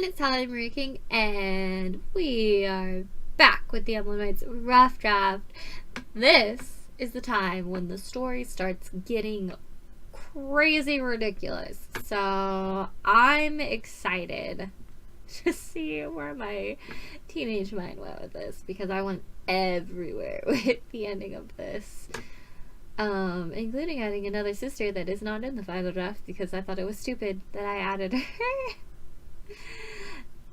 it's Holly Marie King, and we are back with the Emblem rough draft. This is the time when the story starts getting crazy ridiculous. So I'm excited to see where my teenage mind went with this, because I went everywhere with the ending of this. Including adding another sister that is not in the final draft because I thought it was stupid that I added her.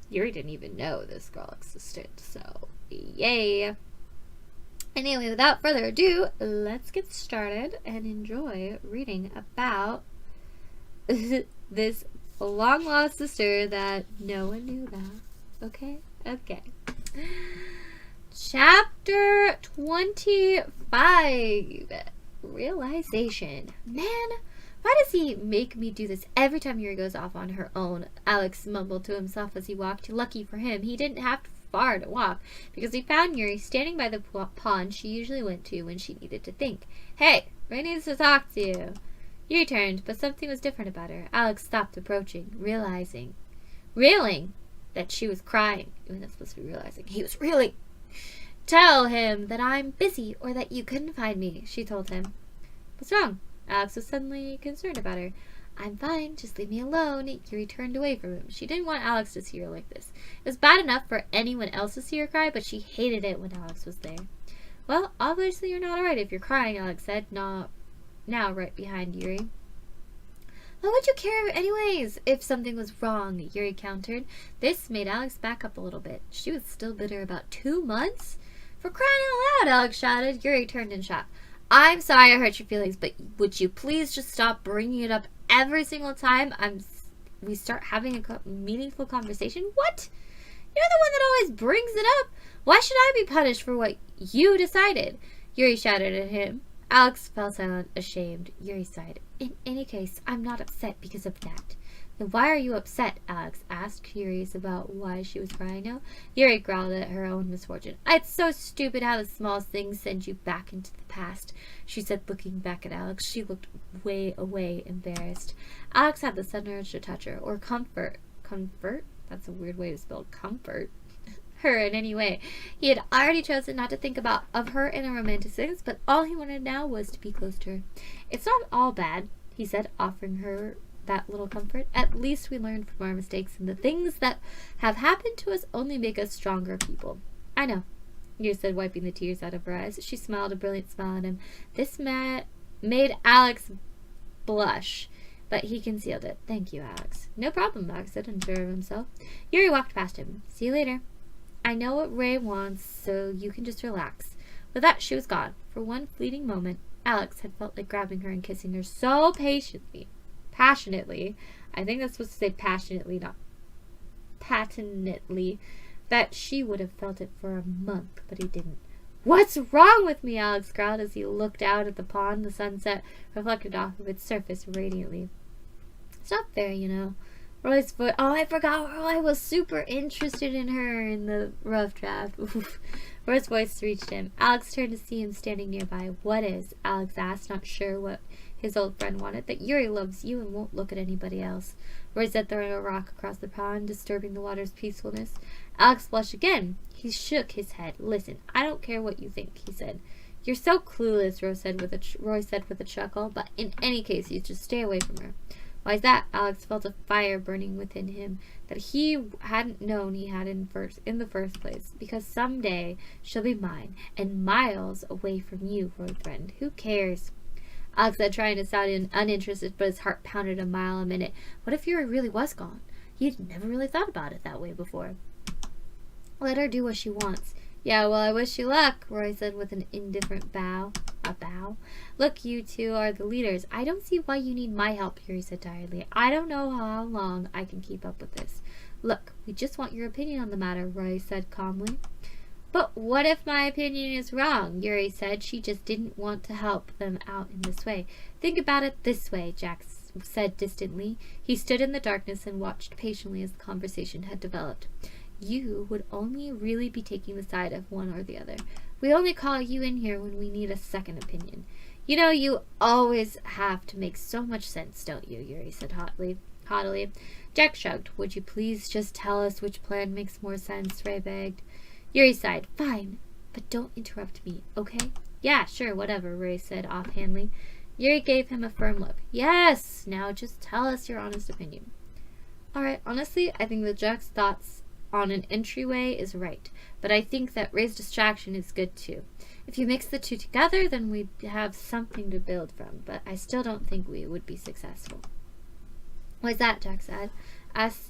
Yuri didn't even know this girl existed, so yay. Anyway, without further ado, let's get started and enjoy reading about this long lost sister that no one knew about. Okay? Okay. Chapter 25. Realization. Man, why does he make me do this every time Yuri goes off on her own? Alex mumbled to himself as he walked. Lucky for him, he didn't have far to walk, because he found Yuri standing by the pond she usually went to when she needed to think. Hey, Ray needs to talk to you. Yuri turned, but something was different about her. Alex stopped approaching, realizing that she was crying. Even that's supposed to be realizing. He was reeling. Tell him that I'm busy or that you couldn't find me, she told him. What's wrong? Alex was suddenly concerned about her. I'm fine, just leave me alone. Yuri turned away from him. She didn't want Alex to see her like this. It was bad enough for anyone else to see her cry, but she hated it when Alex was there. Well, obviously you're not alright if you're crying, Alex said, now right behind Yuri. Why would you care anyways if something was wrong? Yuri countered. This made Alex back up a little bit. She was still bitter about 2 months? For crying out loud, Alex shouted. Yuri turned in shock. I'm sorry I hurt your feelings, but would you please just stop bringing it up every single time we start having a meaningful conversation? What? You're the one that always brings it up. Why should I be punished for what you decided? Yuri shouted at him. Alex fell silent, ashamed. Yuri sighed. In any case, I'm not upset because of that. Then why are you upset? Alex asked, curious about why she was crying now. Yuri growled at her own misfortune. It's so stupid how the smallest things send you back into the past, she said, looking back at Alex. She looked way away, embarrassed. Alex had the sudden urge to touch her, or comfort. Comfort? That's a weird way to spell comfort. Her in any way. He had already chosen not to think of her in a romantic sense, but all he wanted now was to be close to her. It's not all bad, he said, offering her that little comfort. At least we learn from our mistakes, and the things that have happened to us only make us stronger people. I know, Yuri said, wiping the tears out of her eyes. She smiled a brilliant smile at him. This made Alex blush, but he concealed it. Thank you, Alex. No problem, Alex said, unsure of himself. Yuri walked past him. See you later. I know what Ray wants, so you can just relax. With that, she was gone. For one fleeting moment, Alex had felt like grabbing her and kissing her so passionately, I think that's supposed to say passionately, not passionately, that she would have felt it for a month, but he didn't. What's wrong with me? Alex growled as he looked out at the pond. The sunset reflected off of its surface radiantly. It's not fair, you know. Roy's foot. Oh, I forgot. Roy was super interested in her in the rough draft. Oof. Roy's voice reached him. Alex turned to see him standing nearby. What is? Alex asked, not sure what his old friend wanted. That Yuri loves you and won't look at anybody else. Roy said, throwing a rock across the pond, disturbing the water's peacefulness. Alex blushed again. He shook his head. Listen, I don't care what you think, he said. You're so clueless, Roy said with a chuckle. But in any case, you should stay away from her. Why is that? Alex felt a fire burning within him that he hadn't known he had in the first place. Because someday she'll be mine, and miles away from you, Roy friend. Who cares? Alex said, trying to sound uninterested, but his heart pounded a mile a minute. What if Yuri really was gone? He'd never really thought about it that way before. Let her do what she wants. Yeah, well, I wish you luck, Roy said with an indifferent bow. A bow? Look, you two are the leaders. I don't see why you need my help, Yuri said tiredly. I don't know how long I can keep up with this. Look, we just want your opinion on the matter, Roy said calmly. But what if my opinion is wrong? Yuri said. She just didn't want to help them out in this way. Think about it this way, Jack said distantly. He stood in the darkness and watched patiently as the conversation had developed. You would only really be taking the side of one or the other. We only call you in here when we need a second opinion. You know, you always have to make so much sense, don't you? Yuri said haughtily. Jack shrugged. Would you please just tell us which plan makes more sense, Ray begged. Yuri sighed. Fine, but don't interrupt me, okay? Yeah, sure, whatever, Ray said offhandedly. Yuri gave him a firm look. Yes! Now just tell us your honest opinion. Alright, honestly, I think that Jack's thoughts on an entryway is right, but I think that Ray's distraction is good too. If you mix the two together, then we'd have something to build from, but I still don't think we would be successful. Why's that? Jack said,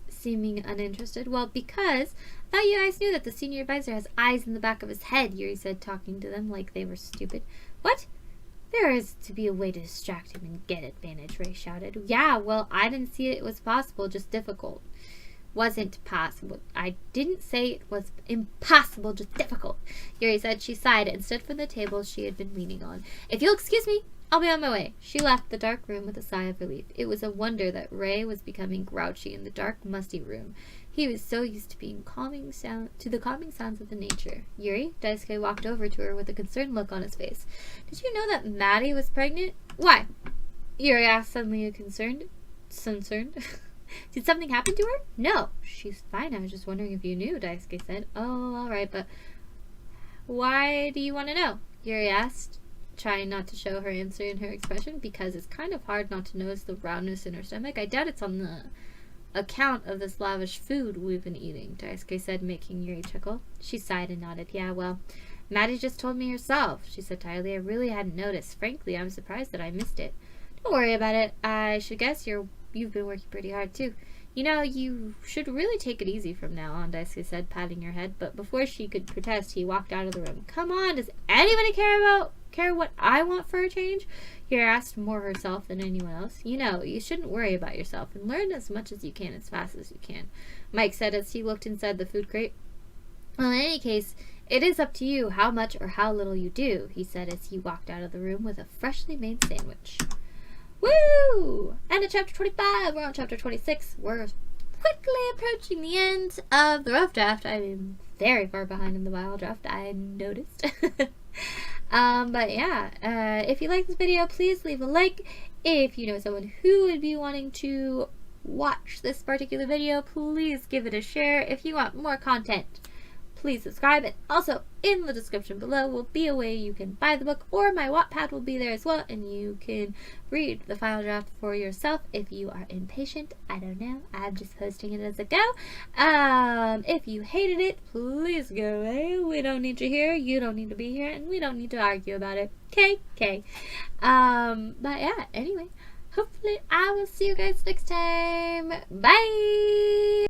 seeming uninterested. Well, because I thought you guys knew that the senior advisor has eyes in the back of his head, Yuri said, talking to them like they were stupid. What? There is to be a way to distract him and get advantage, Ray shouted. Yeah, well, I didn't see it was possible, just difficult. Wasn't possible. I didn't say it was impossible, just difficult, Yuri said. She sighed and stood from the table she had been leaning on. If you'll excuse me, I'll be on my way. She left the dark room with a sigh of relief. It was a wonder that Ray was becoming grouchy in the dark, musty room. He was so used to being calming sounds of the nature. Yuri, Daisuke walked over to her with a concerned look on his face. Did you know that Maddie was pregnant? Why? Yuri asked, suddenly concerned. Did something happen to her? No, she's fine. I was just wondering if you knew, Daisuke said. Oh, all right, but why do you want to know? Yuri asked, trying not to show her answer in her expression, because it's kind of hard not to notice the roundness in her stomach. I doubt it's on the account of this lavish food we've been eating, Daisuke said, making Yuri chuckle. She sighed and nodded. Yeah, well, Maddie just told me herself, she said tiredly. I really hadn't noticed. Frankly, I'm surprised that I missed it. Don't worry about it. I should guess you've been working pretty hard, too. You know, you should really take it easy from now on, Daisuke said, patting her head. But before she could protest, he walked out of the room. Come on, does anybody care what I want for a change? Yuri asked, more herself than anyone else. You know, you shouldn't worry about yourself and learn as much as you can as fast as you can, Mike said as he looked inside the food crate. Well, in any case, it is up to you how much or how little you do, he said as he walked out of the room with a freshly made sandwich. Woo! End of chapter 25. We're on chapter 26. We're quickly approaching the end of the rough draft. I'm very far behind in the wild draft, I noticed. But yeah, if you like this video, please leave a like. If you know someone who would be wanting to watch this particular video, please give it a share. If you want more content, please subscribe. And also, in the description below will be a way you can buy the book, or my Wattpad will be there as well, and you can read the final draft for yourself if you are impatient. I don't know. I'm just posting it as I go. If you hated it, please go away. We don't need you here. You don't need to be here, and we don't need to argue about it. Okay. But yeah, anyway, hopefully I will see you guys next time. Bye!